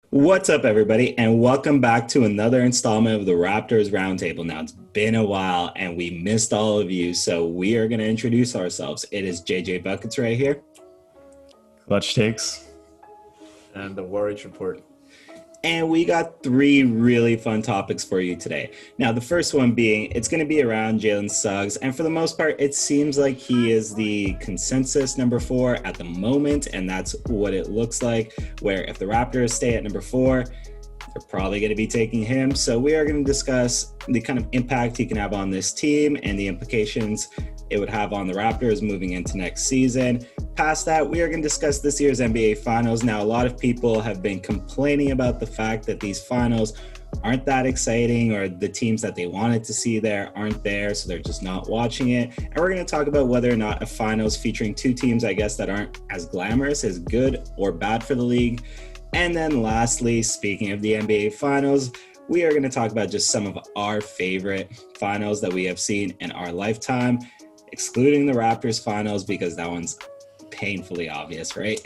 What's up, everybody, and welcome back to another installment of the Raptors Roundtable. Now, it's been a while, and we missed all of you, so we are going to introduce ourselves. It is JJ Buckets right here. Clutch takes. And the Waraich Report. And we got three really fun topics for you today. Now, the first one being, it's going to be around Jalen Suggs. And for the most part, it seems like he is the consensus number 4 at the moment. And that's what it looks like, where if the Raptors stay at number 4, they're probably going to be taking him. So we are going to discuss the kind of impact he can have on this team and the implications it would have on the Raptors moving into next season. Past that, we are going to discuss this year's NBA Finals. Now, a lot of people have been complaining about the fact that these finals aren't that exciting, or the teams that they wanted to see there aren't there, so they're just not watching it. And we're going to talk about whether or not a finals featuring two teams, I guess, that aren't as glamorous is good or bad for the league. And then lastly, speaking of the NBA Finals, we are going to talk about just some of our favorite finals that we have seen in our lifetime, excluding the Raptors finals, because that one's painfully obvious, right?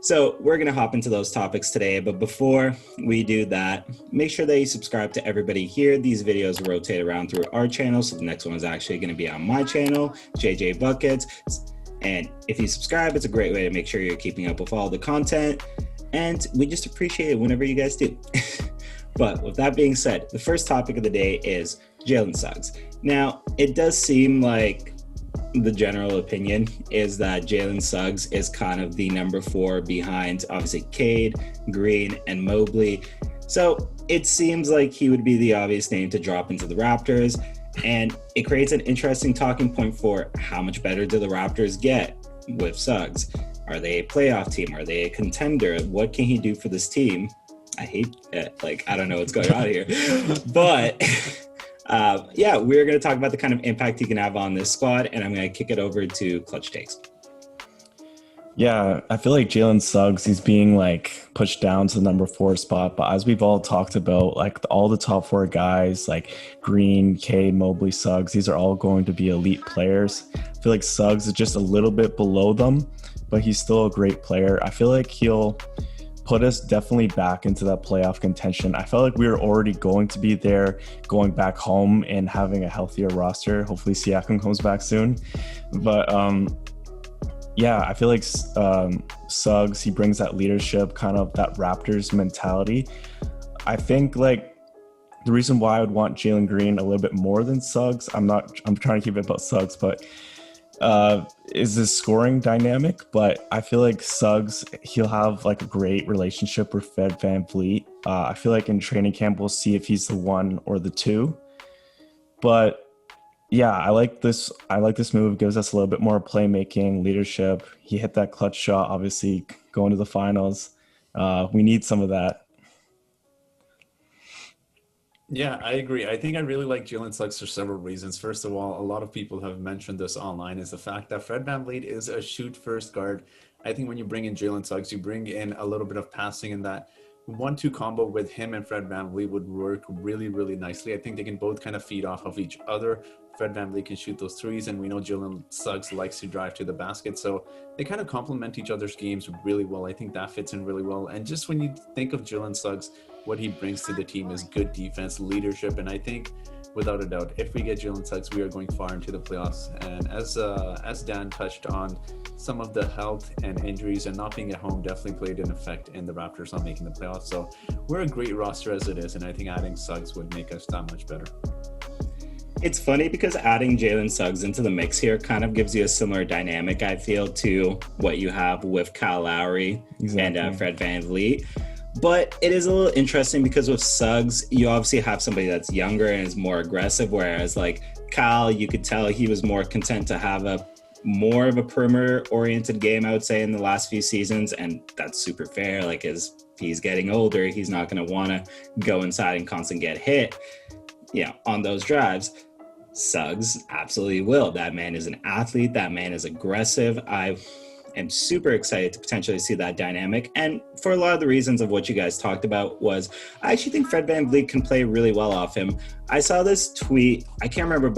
So we're going to hop into those topics today. But before we do that, make sure that you subscribe to everybody here. These videos rotate around through our channel. So the next one is actually going to be on my channel, JJ Buckets. And if you subscribe, it's a great way to make sure you're keeping up with all the content. And we just appreciate it whenever you guys do. But with that being said, the first topic of the day is Jalen Suggs. Now, it does seem like the general opinion is that Jalen Suggs is kind of the number 4 behind, obviously, Cade, Green, and Mobley. So it seems like he would be the obvious name to drop into the Raptors. And it creates an interesting talking point for how much better do the Raptors get with Suggs? Are they a playoff team? Are they a contender? What can he do for this team? I hate it. I don't know what's going on here. But we're going to talk about the kind of impact he can have on this squad, and I'm going to kick it over to Clutch Takes. Yeah, I feel like Jalen Suggs, he's being pushed down to the number 4 spot. But as we've all talked about, all the top 4 guys, like Green, Cade, Mobley, Suggs, these are all going to be elite players. I feel like Suggs is just a little bit below them, but he's still a great player. I feel like he'll put us definitely back into that playoff contention. I felt like we were already going to be there, going back home and having a healthier roster. Hopefully Siakam comes back soon. But I feel like Suggs, he brings that leadership, kind of that Raptors mentality. I think the reason why I would want Jalen Green a little bit more than Suggs, I'm trying to keep it about Suggs, but is this scoring dynamic. But I feel like Suggs, he'll have a great relationship with Fred VanVleet. I feel like in training camp we'll see if he's the 1 or the 2. But yeah, I like this move. It gives us a little bit more playmaking, leadership. He hit that clutch shot, obviously going to the finals. We need some of that. Yeah, I agree. I think I really like Jalen Suggs for several reasons. First of all, a lot of people have mentioned this online, is the fact that Fred VanVleet is a shoot-first guard. I think when you bring in Jalen Suggs, you bring in a little bit of passing, and that 1-2 combo with him and Fred VanVleet would work really, really nicely. I think they can both kind of feed off of each other. Fred VanVleet can shoot those threes, and we know Jalen Suggs likes to drive to the basket. So they kind of complement each other's games really well. I think that fits in really well. And just when you think of Jalen Suggs, what he brings to the team is good defense, leadership. And I think, without a doubt, if we get Jalen Suggs, we are going far into the playoffs. And as Dan touched on, some of the health and injuries and not being at home definitely played an effect in the Raptors not making the playoffs. So we're a great roster as it is, and I think adding Suggs would make us that much better. It's funny because adding Jalen Suggs into the mix here kind of gives you a similar dynamic, I feel, to what you have with Kyle Lowry and Fred VanVleet. But it is a little interesting because with Suggs, you obviously have somebody that's younger and is more aggressive, whereas Kyle, you could tell he was more content to have a more of a perimeter-oriented game, I would say, in the last few seasons, and that's super fair. As he's getting older, he's not going to want to go inside and constantly get hit, on those drives. Suggs absolutely will. That man is an athlete. That man is aggressive. I am super excited to potentially see that dynamic. And for a lot of the reasons of what you guys talked about was, I actually think Fred VanVleet can play really well off him. I saw this tweet. I can't remember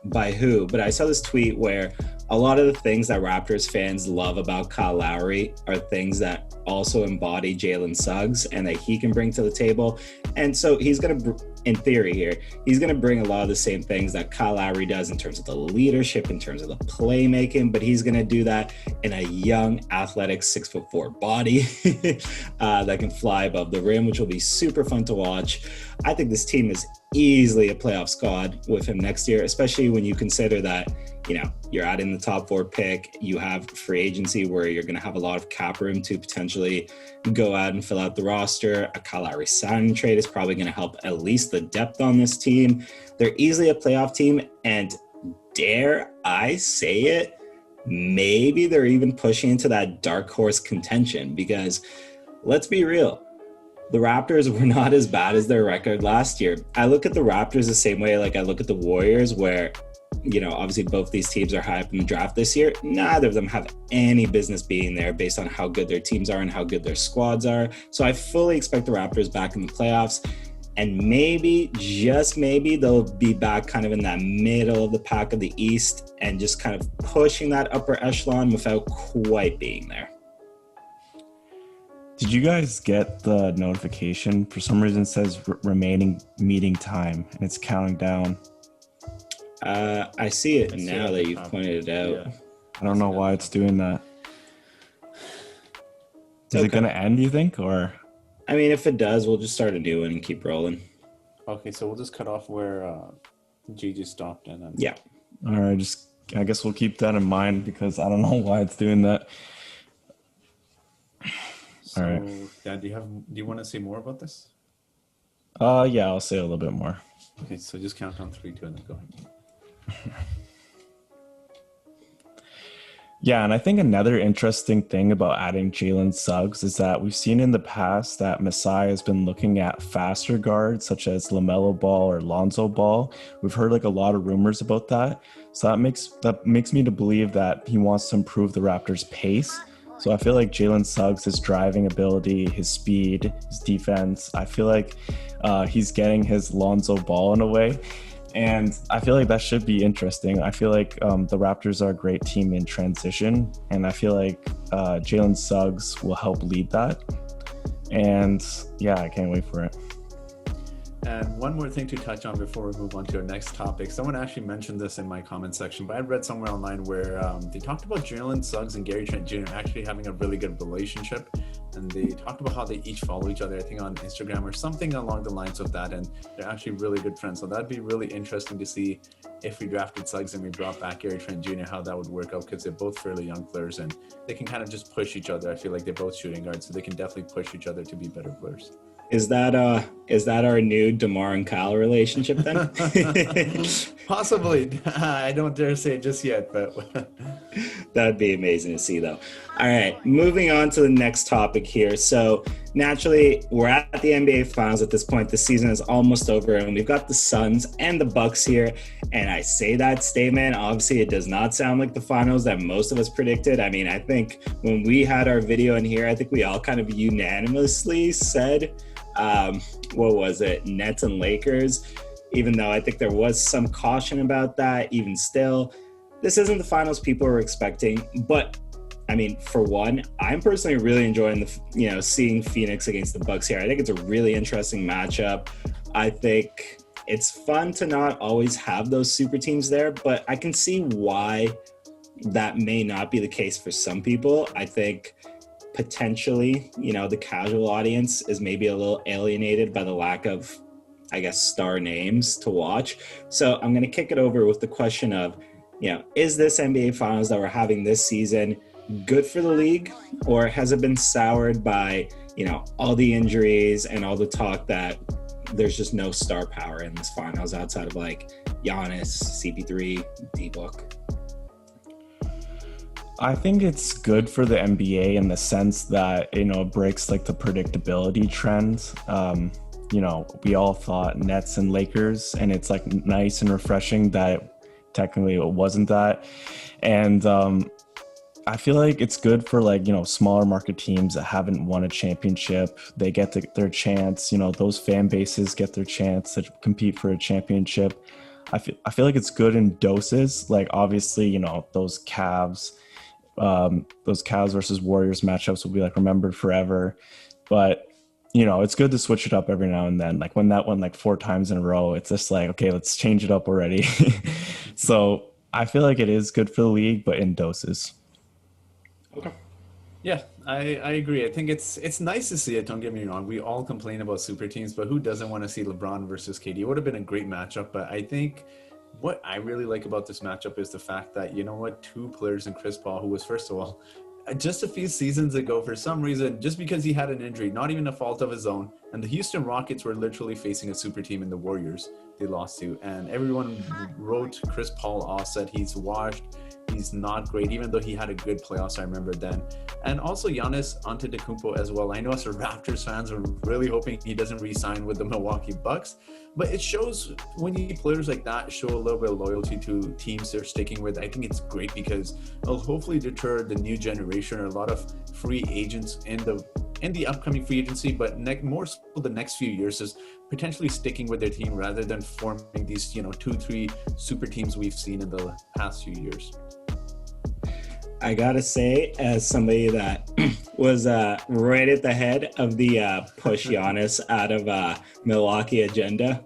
by who, but I saw this tweet where a lot of the things that Raptors fans love about Kyle Lowry are things that also embody Jalen Suggs and that he can bring to the table. And so he's going to, in theory here, he's going to bring a lot of the same things that Kyle Lowry does in terms of the leadership, in terms of the playmaking, but he's going to do that in a young, athletic 6'4" body that can fly above the rim, which will be super fun to watch. I think this team is easily a playoff squad with him next year, especially when you consider that, you know, you're adding the top 4 pick, you have free agency where you're going to have a lot of cap room to potentially go out and fill out the roster. A Kyle Lowry signing trade is probably going to help at least the depth on this team. They're easily a playoff team, and dare I say it, maybe they're even pushing into that dark horse contention, because let's be real, the Raptors were not as bad as their record last year. I look at the Raptors the same way like I look at the Warriors, where, you know, obviously both these teams are high up in the draft this year. Neither of them have any business being there based on how good their teams are and how good their squads are. So I fully expect the Raptors back in the playoffs. And maybe, just maybe, they'll be back kind of in that middle of the pack of the East and just kind of pushing that upper echelon without quite being there. Did you guys get the notification? For some reason it says remaining meeting time and it's counting down. I see it now that you've pointed it out. Yeah. I don't know why it's doing that. Is it going to end, you think? Or I mean, if it does, we'll just start a new one and keep rolling. Okay, so we'll just cut off where Gigi stopped. And then... Yeah. All right, I guess we'll keep that in mind because I don't know why it's doing that. So, all right. Dan, do you want to say more about this? Yeah, I'll say a little bit more. Okay, so just count on 3, 2, and then go ahead. Yeah, and I think another interesting thing about adding Jalen Suggs is that we've seen in the past that Masai has been looking at faster guards such as LaMelo Ball or Lonzo Ball. We've heard like a lot of rumors about that. So that makes me to believe that he wants to improve the Raptors' pace. So I feel like Jalen Suggs' his driving ability, his speed, his defense, I feel like he's getting his Lonzo Ball in a way. And I feel like that should be interesting. I feel like the Raptors are a great team in transition. And I feel like Jalen Suggs will help lead that. And yeah, I can't wait for it. And one more thing to touch on before we move on to our next topic. Someone actually mentioned this in my comment section, but I read somewhere online where they talked about Jalen Suggs and Gary Trent Jr. actually having a really good relationship. And they talked about how they each follow each other, I think on Instagram or something along the lines of that. And they're actually really good friends. So that'd be really interesting to see if we drafted Suggs and we brought back Gary Trent Jr., how that would work out, because they're both fairly young players and they can kind of just push each other. I feel like they're both shooting guards, so they can definitely push each other to be better players. Is that our new DeMar and Kyle relationship then? Possibly. I don't dare say it just yet, but that'd be amazing to see though. All right, moving on to the next topic here. So naturally, we're at the NBA Finals at this point. The season is almost over, and we've got the Suns and the Bucks here. And I say that statement, obviously it does not sound like the finals that most of us predicted. I mean, I think when we had our video in here, I think we all kind of unanimously said, what was it, Nets and Lakers, even though I think there was some caution about that. Even still, this isn't the finals people were expecting. But I mean, for one, I'm personally really enjoying seeing Phoenix against the Bucks here. I think it's a really interesting matchup. I think it's fun to not always have those super teams there, but I can see why that may not be the case for some people. I think potentially, the casual audience is maybe a little alienated by the lack of, I guess, star names to watch. So I'm going to kick it over with the question of, is this NBA Finals that we're having this season good for the league, or has it been soured by, all the injuries and all the talk that there's just no star power in this finals outside of like Giannis, CP3, D-Book? I think it's good for the NBA in the sense that, it breaks like the predictability trend. We all thought Nets and Lakers, and it's like nice and refreshing that technically it wasn't that. And I feel like it's good for like, smaller market teams that haven't won a championship. They get their chance, those fan bases get their chance to compete for a championship. I feel like it's good in doses. Like obviously, you know, those Cavs versus Warriors matchups will be like remembered forever. But you know, it's good to switch it up every now and then. Like when that went like 4 times in a row, it's just like, okay, let's change it up already. So I feel like it is good for the league, but in doses. Okay. Yeah, I agree. I think it's nice to see it. Don't get me wrong. We all complain about super teams, but who doesn't want to see LeBron versus KD? It would have been a great matchup, but I think what I really like about this matchup is the fact that, you know what, 2 players in Chris Paul, who was, first of all, just a few seasons ago, for some reason, just because he had an injury, not even a fault of his own, and the Houston Rockets were literally facing a super team in the Warriors they lost to, and everyone wrote Chris Paul off, said he's washed, he's not great, even though he had a good playoffs, I remember then. And also Giannis Antetokounmpo as well. I know us Raptors fans are really hoping he doesn't re-sign with the Milwaukee Bucks, but it shows when you players like that show a little bit of loyalty to teams they're sticking with. I think it's great because it'll hopefully deter the new generation or a lot of free agents in the upcoming free agency, but more so the next few years is potentially sticking with their team rather than forming these, you know, 2-3 super teams we've seen in the past few years. I gotta say, as somebody that was right at the head of the push Giannis out of Milwaukee agenda,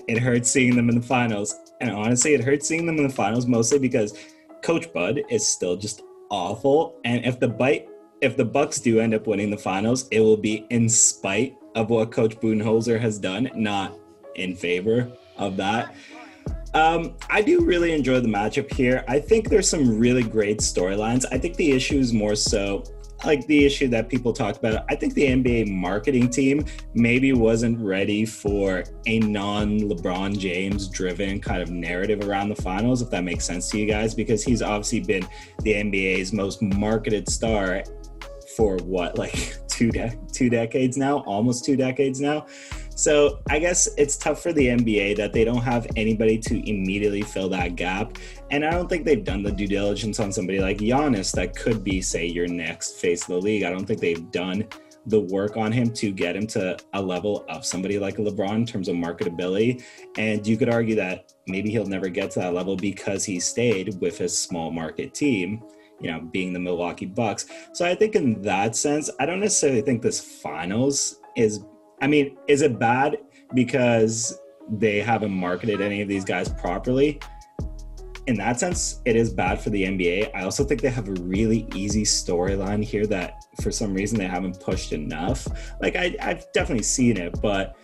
it hurts seeing them in the finals. And honestly, it hurts seeing them in the finals mostly because Coach Bud is still just awful. And if the Bucks do end up winning the finals, it will be in spite of what Coach Budenholzer has done, not in favor of that. I do really enjoy the matchup here. I think there's some really great storylines. I think the issue is more so like the issue that people talk about. I think the NBA marketing team maybe wasn't ready for a non-LeBron James driven kind of narrative around the finals, if that makes sense to you guys, because he's obviously been the NBA's most marketed star for what, like two decades now, almost 2 decades now. So I guess it's tough for the NBA that they don't have anybody to immediately fill that gap. And I don't think they've done the due diligence on somebody like Giannis that could be, say, your next face of the league. I don't think they've done the work on him to get him to a level of somebody like LeBron in terms of marketability. And you could argue that maybe he'll never get to that level because he stayed with his small market team, you know, being the Milwaukee Bucks. So I think in that sense, I don't necessarily think this finals is it bad because they haven't marketed any of these guys properly? In that sense, it is bad for the NBA. I also think they have a really easy storyline here that for some reason they haven't pushed enough. Like I've definitely seen it, but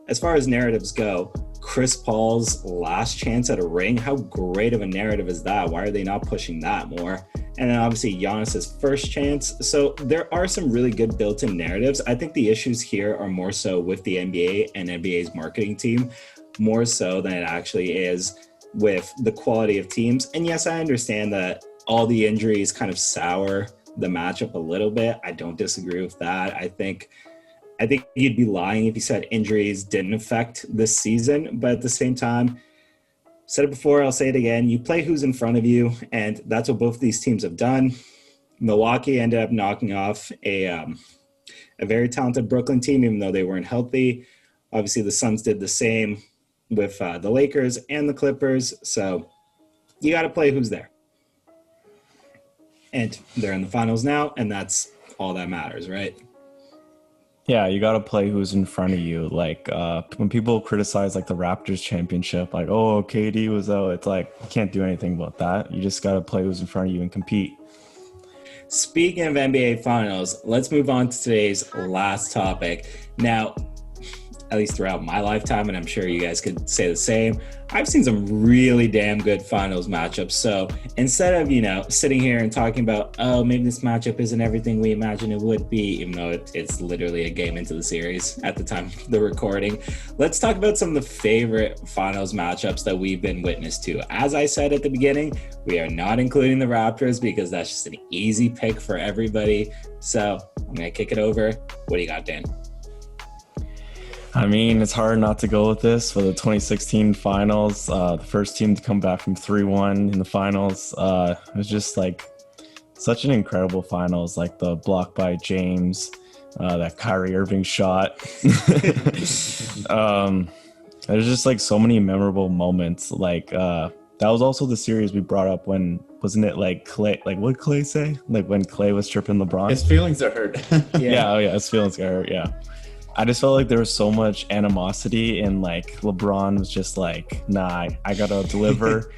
as far as narratives go, Chris Paul's last chance at a ring, how great of a narrative is that? Why are they not pushing that more? And then obviously Giannis's first chance. So there are some really good built-in narratives. I think the issues here are more so with the NBA and NBA's marketing team, more so than it actually is with the quality of teams. And yes, I understand that all the injuries kind of sour the matchup a little bit. I don't disagree with that. I think you'd be lying if you said injuries didn't affect this season, but at the same time, said it before, I'll say it again. You play who's in front of you, and that's what both these teams have done. Milwaukee ended up knocking off a very talented Brooklyn team, even though they weren't healthy. Obviously, the Suns did the same with the Lakers and the Clippers. So you got to play who's there. And they're in the finals now, and that's all that matters, right? Yeah, you got to play who's in front of you. Like when people criticize like the Raptors championship, like, oh, KD was out. It's like, you can't do anything about that. You just got to play who's in front of you and compete. Speaking of NBA finals, let's move on to today's last topic. Now, at least throughout my lifetime, and I'm sure you guys could say the same, I've seen some really damn good finals matchups. So instead of, sitting here and talking about, oh, maybe this matchup isn't everything we imagined it would be, even though it's literally a game into the series at the time of the recording, let's talk about some of the favorite finals matchups that we've been witness to. As I said at the beginning, we are not including the Raptors because that's just an easy pick for everybody. So I'm going to kick it over. What do you got, Dan? I mean, it's hard not to go with this for the 2016 finals. The first team to come back from 3-1 in the finals. It was just like such an incredible finals, like the block by James, that Kyrie Irving shot. There's just like so many memorable moments. Like that was also the series we brought up when, wasn't it like Clay? Like what did Clay say? Like when Clay was tripping LeBron. His feelings are hurt. Yeah, oh yeah, his feelings got hurt. Yeah, I just felt like there was so much animosity, and like LeBron was just like, nah, I gotta deliver.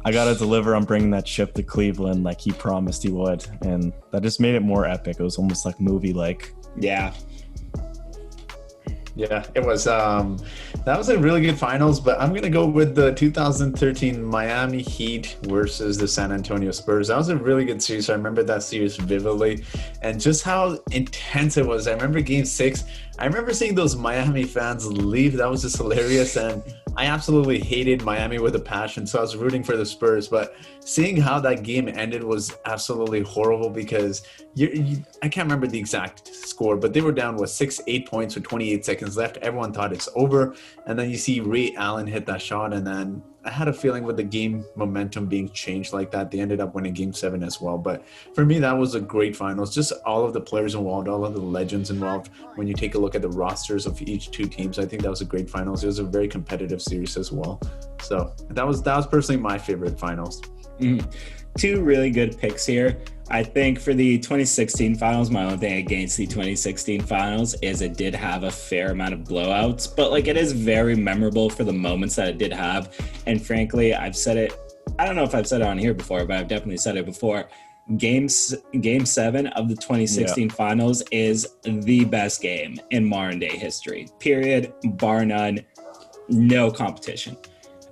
I gotta deliver. I'm bringing that chip to Cleveland like he promised he would, and that just made it more epic. It was almost like movie-like. Yeah. Yeah, it was. That was a really good finals, but I'm gonna go with the 2013 Miami Heat versus the San Antonio Spurs. That was a really good series. I remember that series vividly, and just how intense it was. I remember Game 6. I remember seeing those Miami fans leave. That was just hilarious, and I absolutely hated Miami with a passion, so I was rooting for the Spurs. But seeing how that game ended was absolutely horrible because I can't remember the exact score, but they were down with 6-8 points with 28 seconds left. Everyone thought it's over, and then you see Ray Allen hit that shot, and then I had a feeling with the game momentum being changed like that, they ended up winning Game 7 as well. But for me, that was a great finals. Just all of the players involved, all of the legends involved. When you take a look at the rosters of each two teams, I think that was a great finals. It was a very competitive series as well. So that was personally my favorite finals. Mm. Two really good picks here. I think for the 2016 finals, my only thing against the 2016 finals is it did have a fair amount of blowouts, but like it is very memorable for the moments that it did have. And frankly, I've said it, I don't know if I've said it on here before, but I've definitely said it before. Game 7 of the 2016 finals is the best game in modern day history, period, bar none, no competition.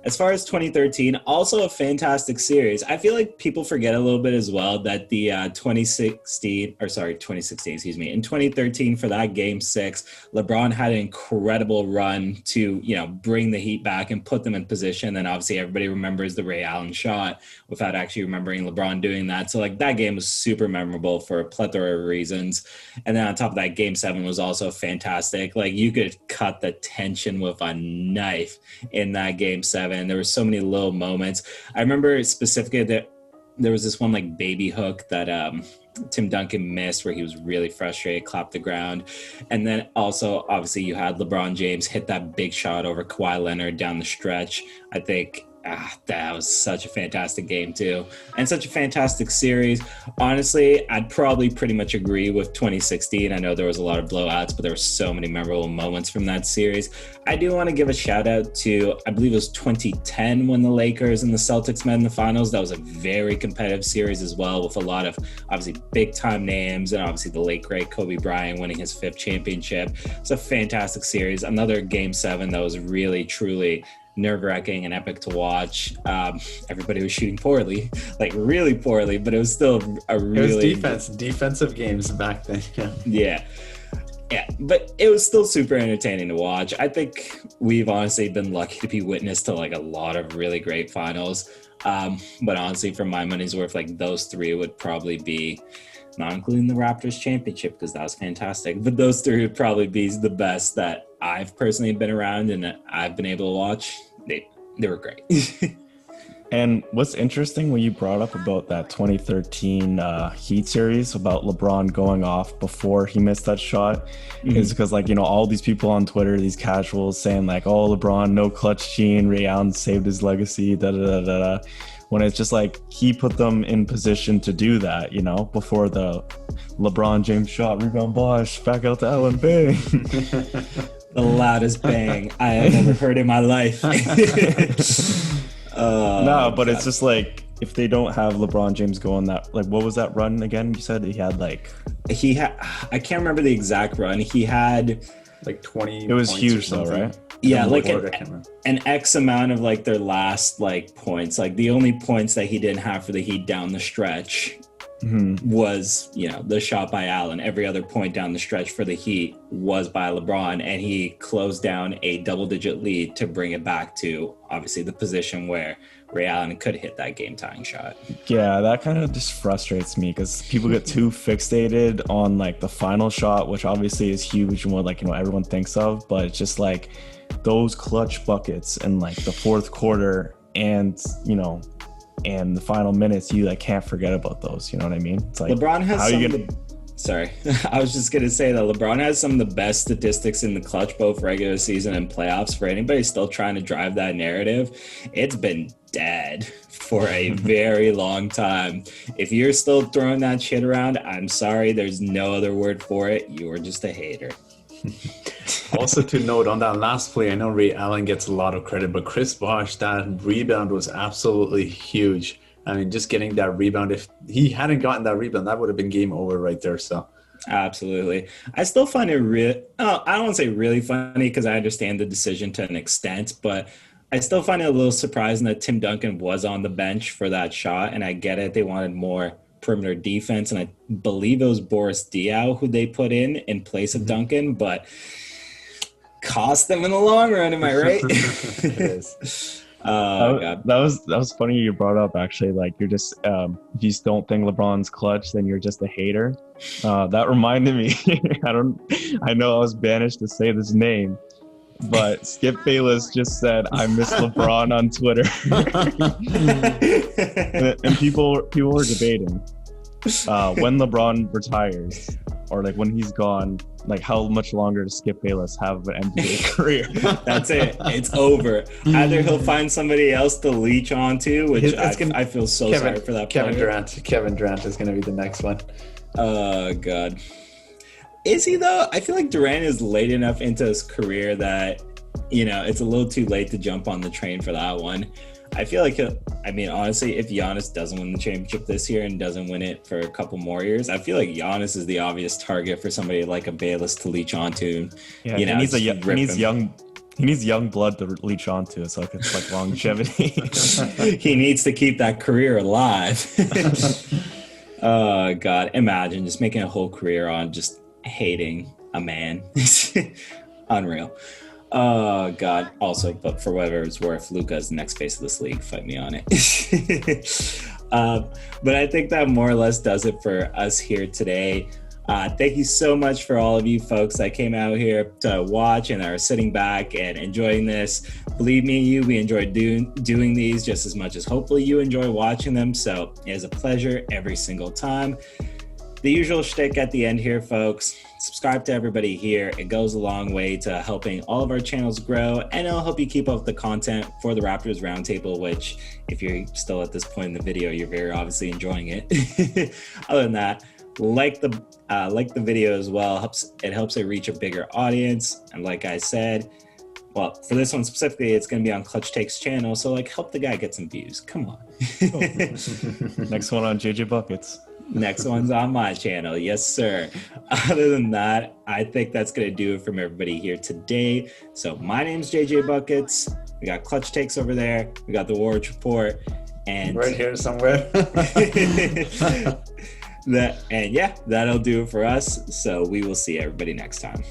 As far as 2013, also a fantastic series. I feel like people forget a little bit as well that the 2016, in 2013 for that Game 6, LeBron had an incredible run to, bring the Heat back and put them in position. And obviously everybody remembers the Ray Allen shot without actually remembering LeBron doing that. So like that game was super memorable for a plethora of reasons. And then on top of that, Game 7 was also fantastic. Like you could cut the tension with a knife in that Game 7. There were so many little moments. I remember specifically that there was this one like baby hook that Tim Duncan missed where he was really frustrated, clapped the ground. And then also, obviously, you had LeBron James hit that big shot over Kawhi Leonard down the stretch. I think that was such a fantastic game too, and such a fantastic series. Honestly, I'd probably pretty much agree with 2016. I know there was a lot of blowouts, but there were so many memorable moments from that series. I do want to give a shout out to, I believe it was 2010 when the Lakers and the Celtics met in the finals. That was a very competitive series as well, with a lot of obviously big time names, and obviously the late great Kobe Bryant winning his 5th championship. It's a fantastic series. Another Game 7 that was really, truly nerve-wracking and epic to watch. Everybody was shooting poorly, like really poorly, but it was still a really... It was defensive games back then. Yeah, but it was still super entertaining to watch. I think we've honestly been lucky to be witness to like a lot of really great finals. But honestly, for my money's worth, like those 3 would probably be, not including the Raptors championship because that was fantastic, but those 3 would probably be the best that I've personally been around and that I've been able to watch. They were great. And what's interesting when you brought up about that 2013 Heat series about LeBron going off before he missed that shot is because like, all these people on Twitter, these casuals saying like, oh, LeBron, no clutch gene, Ray Allen saved his legacy, da-da-da-da-da. When it's just like he put them in position to do that, before the LeBron James shot, rebound Bosh, back out to Allen, bang. The loudest bang I have ever heard in my life. No, but it's just like, if they don't have LeBron James going that, like, what was that run again? You said he had like... I can't remember the exact run. He had... like 20 It was huge though, right? Yeah, like an X amount of like their last like points. Like the only points that he didn't have for the Heat down the stretch was, the shot by Allen. Every other point down the stretch for the Heat was by LeBron, and he closed down a double-digit lead to bring it back to obviously the position where Ray Allen could hit that game-tying shot. Yeah, that kind of just frustrates me because people get too fixated on like the final shot, which obviously is huge and what everyone thinks of, but it's just like those clutch buckets in like the 4th quarter and and the final minutes, you like can't forget about those. You know what I mean? It's like LeBron has Sorry. I was just going to say that LeBron has some of the best statistics in the clutch, both regular season and playoffs. For anybody still trying to drive that narrative, it's been dead for a very long time. If you're still throwing that shit around, I'm sorry. There's no other word for it. You're just a hater. Also to note on that last play, I know Ray Allen gets a lot of credit, but Chris Bosh, that rebound was absolutely huge. I mean, just getting that rebound, if he hadn't gotten that rebound, that would have been game over right there. So Absolutely. I still find it I don't want to say really funny because I understand the decision to an extent, but I still find it a little surprising that Tim Duncan was on the bench for that shot. And I get it. They wanted more perimeter defense. And I believe it was Boris Diaw who they put in place of Duncan, but cost them in the long run. Am I right? it is. God. That was funny you brought up, actually. Like, you're just if you just don't think LeBron's clutch, then you're just a hater. That reminded me. I know I was banished to say this name, but Skip Bayless just said I miss LeBron on Twitter. and people were debating when LeBron retires, or like when he's gone, like how much longer does Skip Bayless have an NBA career? That's it. It's over. Either he'll find somebody else to leech onto, which I feel so sorry for that Kevin player. Durant. Kevin Durant is going to be the next one. Oh, God. Is he, though? I feel like Durant is late enough into his career that, it's a little too late to jump on the train for that one. I feel like, honestly, if Giannis doesn't win the championship this year and doesn't win it for a couple more years, I feel like Giannis is the obvious target for somebody like a Bayless to leech onto. Yeah, he needs young blood to leech onto, so it's like longevity. He needs to keep that career alive. Oh, God. Imagine just making a whole career on just hating a man. Unreal. Oh, God. Also, but for whatever it's worth, Luka is the next face of this league. Fight me on it. But I think that more or less does it for us here today. Thank you so much for all of you folks that came out here to watch and are sitting back and enjoying this. Believe me, we enjoy doing these just as much as hopefully you enjoy watching them. So it is a pleasure every single time. The usual shtick at the end here, folks. Subscribe to everybody here. It goes a long way to helping all of our channels grow, and it'll help you keep up with the content for the Raptors Roundtable, which if you're still at this point in the video, you're very obviously enjoying it. Other than that, like the video as well. It helps it reach a bigger audience. And like I said, well, for this one specifically, it's going to be on Clutch Takes channel. So help the guy get some views. Come on. Next one on JJ Buckets. Next one's on my channel. Yes, sir. Other than that, I think that's going to do it from everybody here today. So my name's JJ Buckets. We got Clutch Takes over there. We got the Waraich Report. And right here somewhere. That'll do it for us. So we will see everybody next time.